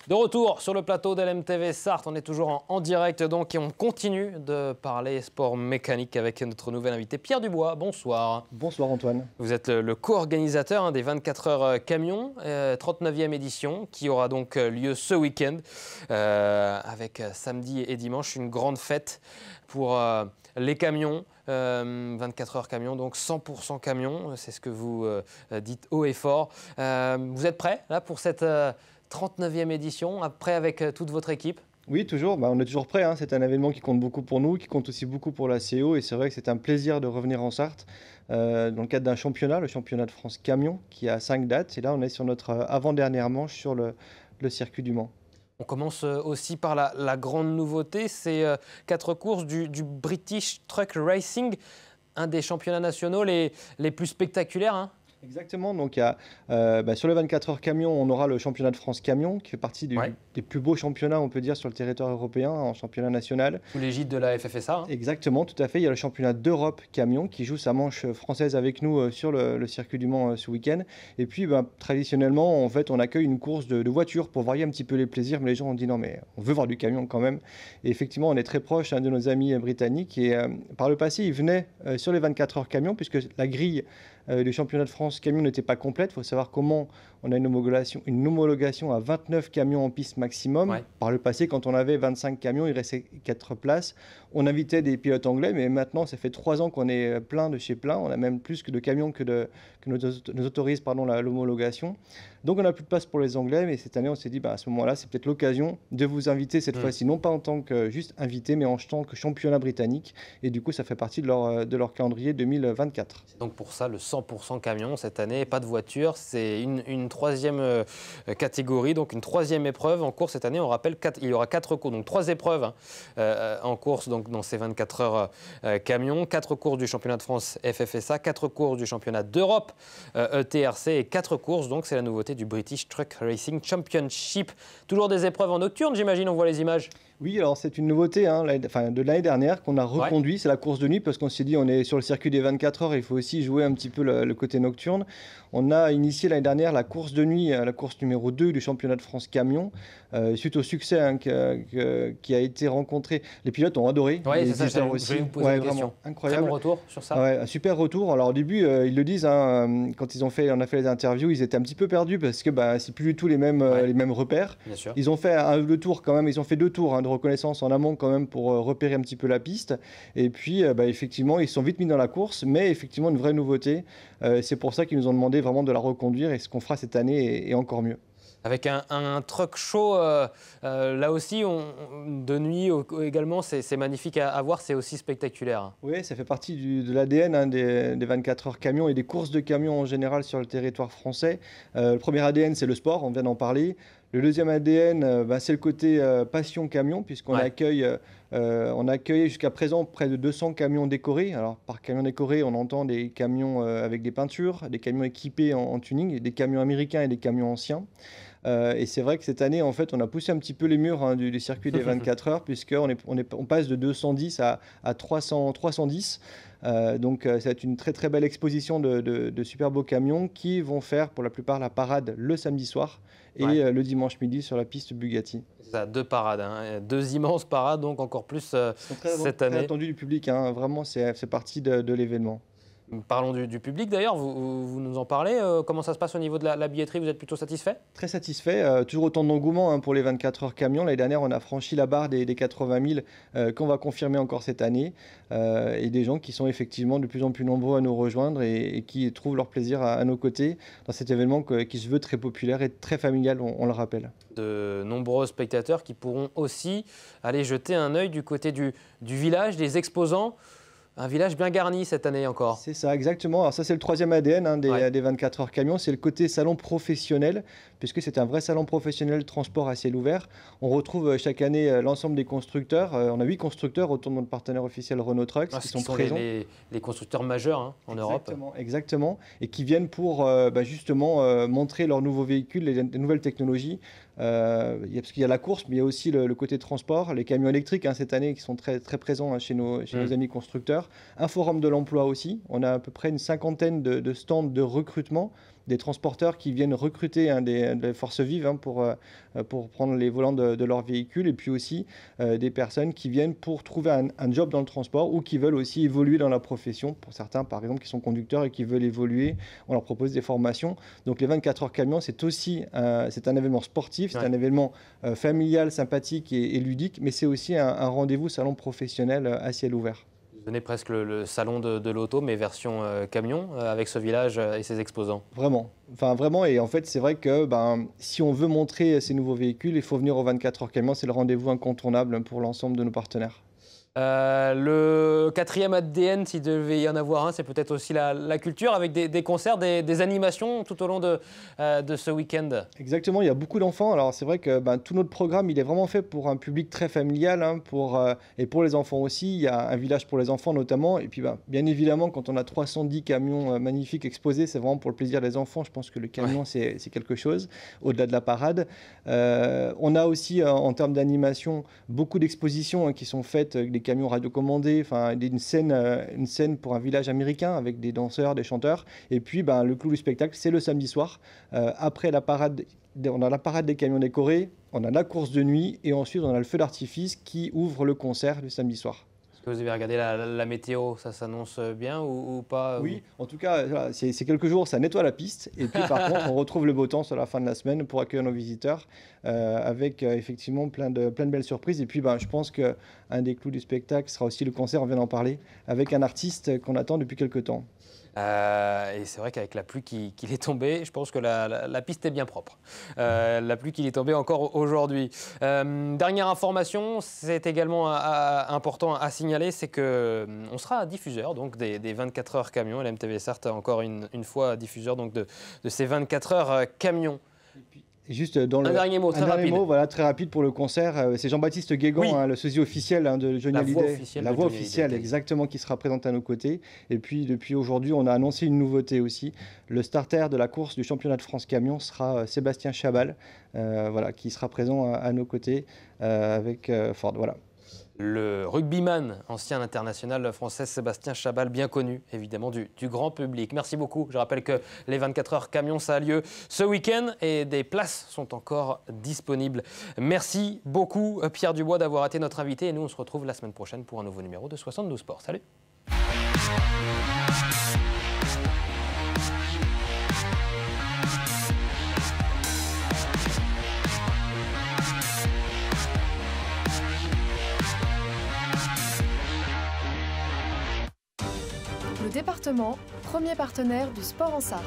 De retour sur le plateau d'LMTV Sarthe, on est toujours en direct donc et on continue de parler sport mécanique avec notre nouvel invité Pierre Dubois. Bonsoir. Bonsoir Antoine. Vous êtes le co-organisateur des 24 heures camions, 39e édition qui aura donc lieu ce week-end avec samedi et dimanche une grande fête pour les camions. 24 heures camions, donc 100% camions, c'est ce que vous dites haut et fort. Vous êtes prêts là pour cette 39e édition, après avec toute votre équipe? Oui, toujours. On est toujours prêts. C'est un événement qui compte beaucoup pour nous, qui compte aussi beaucoup pour la CO. Et c'est vrai que c'est un plaisir de revenir en Sarthe dans le cadre d'un championnat, le championnat de France Camion, qui a 5 dates. Et là, on est sur notre avant-dernière manche sur le circuit du Mans. On commence aussi par la grande nouveauté, c'est 4 courses du British Truck Racing, un des championnats nationaux les plus spectaculaires. Exactement, donc il y a, sur les 24 heures camion, on aura le championnat de France camion qui fait partie des plus beaux championnats, on peut dire, sur le territoire européen, en championnat national. Sous l'égide de la FFSA. Exactement, tout à fait. Il y a le championnat d'Europe camion qui joue sa manche française avec nous sur le circuit du Mans ce week-end. Et puis traditionnellement, en fait, on accueille une course de voitures pour varier un petit peu les plaisirs, mais les gens ont dit non, mais on veut voir du camion quand même. Et effectivement, on est très proche de nos amis britanniques et par le passé, ils venaient sur les 24 heures camion puisque la grille du championnat de France camion n'était pas complète. Il faut savoir comment on a une homologation à 29 camions en piste maximum. Ouais. Par le passé, quand on avait 25 camions, il restait 4 places. On invitait des pilotes anglais, mais maintenant, ça fait 3 ans qu'on est plein de chez plein. On a même plus de camions que nous autorise l'homologation. Donc, on n'a plus de place pour les Anglais, mais cette année, on s'est dit, à ce moment-là, c'est peut-être l'occasion de vous inviter cette fois-ci, non pas en tant que juste invité, mais en tant que championnat britannique. Et du coup, ça fait partie de leur calendrier 2024. C'est donc pour ça le 100% camion cette année, pas de voiture. C'est une troisième catégorie, donc une troisième épreuve en course cette année. On rappelle, il y aura 4 cours, donc 3 épreuves en course donc dans ces 24 heures camions, 4 courses du championnat de France FFSA, 4 courses du championnat d'Europe ETRC et 4 courses, donc c'est la nouveauté du British Truck Racing Championship. Toujours des épreuves en nocturne, j'imagine, on voit les images. Oui, alors c'est une nouveauté de l'année dernière qu'on a reconduit, ouais. C'est la course de nuit parce qu'on s'est dit on est sur le circuit des 24 heures, il faut aussi jouer un petit peu le côté nocturne. On a initié l'année dernière la course de nuit, la course numéro 2 du championnat de France camion, suite au succès qui a été rencontré. Les pilotes ont adoré. Oui, c'est ça, je vais vous poser une question. Incroyable. Très bon retour sur ça. Ouais, un super retour. Alors au début, ils le disent, quand on a fait les interviews, ils étaient un petit peu perdus parce que c'est plus du tout les mêmes repères. Bien sûr. Ils ont fait le tour quand même, ils ont fait 2 tours de reconnaissance en amont quand même pour repérer un petit peu la piste. Et puis, effectivement, ils sont vite mis dans la course, mais effectivement, une vraie nouveauté. C'est pour ça qu'ils nous ont demandé vraiment de la reconduire et ce qu'on fera cette année est encore mieux. Avec un truck show, là aussi, de nuit également, c'est magnifique à voir, c'est aussi spectaculaire. Oui, ça fait partie de l'ADN des 24 heures camions et des courses de camions en général sur le territoire français. Le premier ADN, c'est le sport, on vient d'en parler. Le deuxième ADN, c'est le côté passion camion, puisqu'on accueille jusqu'à présent près de 200 camions décorés. Alors, par camion décoré, on entend des camions avec des peintures, des camions équipés en tuning, des camions américains et des camions anciens. Et c'est vrai que cette année, en fait, on a poussé un petit peu les murs du circuit des 24 heures, puisqu'on passe de 210 à 310. Donc, ça va être une très très belle exposition de super beaux camions qui vont faire pour la plupart la parade le samedi soir et le dimanche midi sur la piste Bugatti. C'est ça, 2 parades, 2 immenses parades, donc encore plus cette année. Très attendu du public, vraiment, c'est partie de l'événement. Parlons du public d'ailleurs, vous nous en parlez, comment ça se passe au niveau de la billetterie, vous êtes plutôt satisfait? Très satisfait, toujours autant d'engouement pour les 24 heures camions. L'année dernière, on a franchi la barre des 80 000 qu'on va confirmer encore cette année et des gens qui sont effectivement de plus en plus nombreux à nous rejoindre et qui trouvent leur plaisir à nos côtés dans cet événement qui se veut très populaire et très familial, on le rappelle. De nombreux spectateurs qui pourront aussi aller jeter un œil du côté du village, des exposants. Un village bien garni cette année encore. C'est ça, exactement. Alors ça, c'est le troisième ADN des 24 heures camions. C'est le côté salon professionnel, puisque c'est un vrai salon professionnel de transport à ciel ouvert. On retrouve chaque année l'ensemble des constructeurs. On a 8 constructeurs autour de notre partenaire officiel Renault Trucks qui sont présents. Les constructeurs majeurs en Europe. Exactement. Et qui viennent pour justement montrer leurs nouveaux véhicules, les nouvelles technologies. parce qu'il y a la course, mais il y a aussi le côté transport, les camions électriques cette année qui sont très, très présents chez nos amis constructeurs. Un forum de l'emploi aussi. On a à peu près une cinquantaine de stands de recrutement, des transporteurs qui viennent recruter des forces vives pour prendre les volants de leurs véhicules, et puis aussi des personnes qui viennent pour trouver un job dans le transport ou qui veulent aussi évoluer dans la profession. Pour certains, par exemple, qui sont conducteurs et qui veulent évoluer, on leur propose des formations. Donc les 24 heures camions, c'est aussi c'est un événement sportif, c'est un événement familial, sympathique et ludique, mais c'est aussi un rendez-vous salon professionnel à ciel ouvert. Vous donnez presque le salon de l'auto, mais version camion, avec ce village et ses exposants. Vraiment. Enfin, vraiment. Et en fait, c'est vrai que si on veut montrer ces nouveaux véhicules, il faut venir aux 24 heures camions. C'est le rendez-vous incontournable pour l'ensemble de nos partenaires. Le quatrième ADN, s'il devait y en avoir un, c'est peut-être aussi la culture, avec des concerts, des animations tout au long de ce week-end. Exactement, il y a beaucoup d'enfants. Alors c'est vrai que tout notre programme, il est vraiment fait pour un public très familial, et pour les enfants aussi. Il y a un village pour les enfants notamment. Et puis bien évidemment, quand on a 310 camions magnifiques exposés, c'est vraiment pour le plaisir des enfants. Je pense que le camion, c'est quelque chose, au-delà de la parade. On a aussi, en termes d'animation, beaucoup d'expositions qui sont faites avec des camions radiocommandés, une scène pour un village américain avec des danseurs, des chanteurs. Et puis le clou du spectacle, c'est le samedi soir. Après la parade, on a la parade des camions décorés, on a la course de nuit et ensuite on a le feu d'artifice qui ouvre le concert le samedi soir. Est-ce que vous avez regardé la météo? Ça s'annonce bien ou pas? Oui, en tout cas, voilà, c'est quelques jours, ça nettoie la piste. Et puis par contre, on retrouve le beau temps sur la fin de la semaine pour accueillir nos visiteurs avec effectivement plein de belles surprises. Et puis je pense qu'un des clous du spectacle sera aussi le concert, on vient d'en parler, avec un artiste qu'on attend depuis quelques temps. Et c'est vrai qu'avec la pluie qui est tombée, je pense que la piste est bien propre. La pluie qui est tombée encore aujourd'hui. Dernière information, c'est également important à signaler, c'est qu'on sera diffuseur donc, des 24 heures camions. LMTV Sarthe, encore une fois, diffuseur donc, de ces 24 heures camions. Et juste un dernier mot, voilà, très rapide pour le concert. C'est Jean-Baptiste Guégan, oui. Le sosie officiel de Johnny Hallyday. La voix officielle, exactement, qui sera présente à nos côtés. Et puis, depuis aujourd'hui, on a annoncé une nouveauté aussi. Le starter de la course du championnat de France camion sera Sébastien Chabal, qui sera présent à nos côtés avec Ford. Voilà. Le rugbyman, ancien international français Sébastien Chabal, bien connu évidemment du grand public. Merci beaucoup. Je rappelle que les 24 heures camions, ça a lieu ce week-end et des places sont encore disponibles. Merci beaucoup Pierre Dubois d'avoir été notre invité et nous on se retrouve la semaine prochaine pour un nouveau numéro de 72 Sport. Salut. Le département, premier partenaire du sport en Sarthe.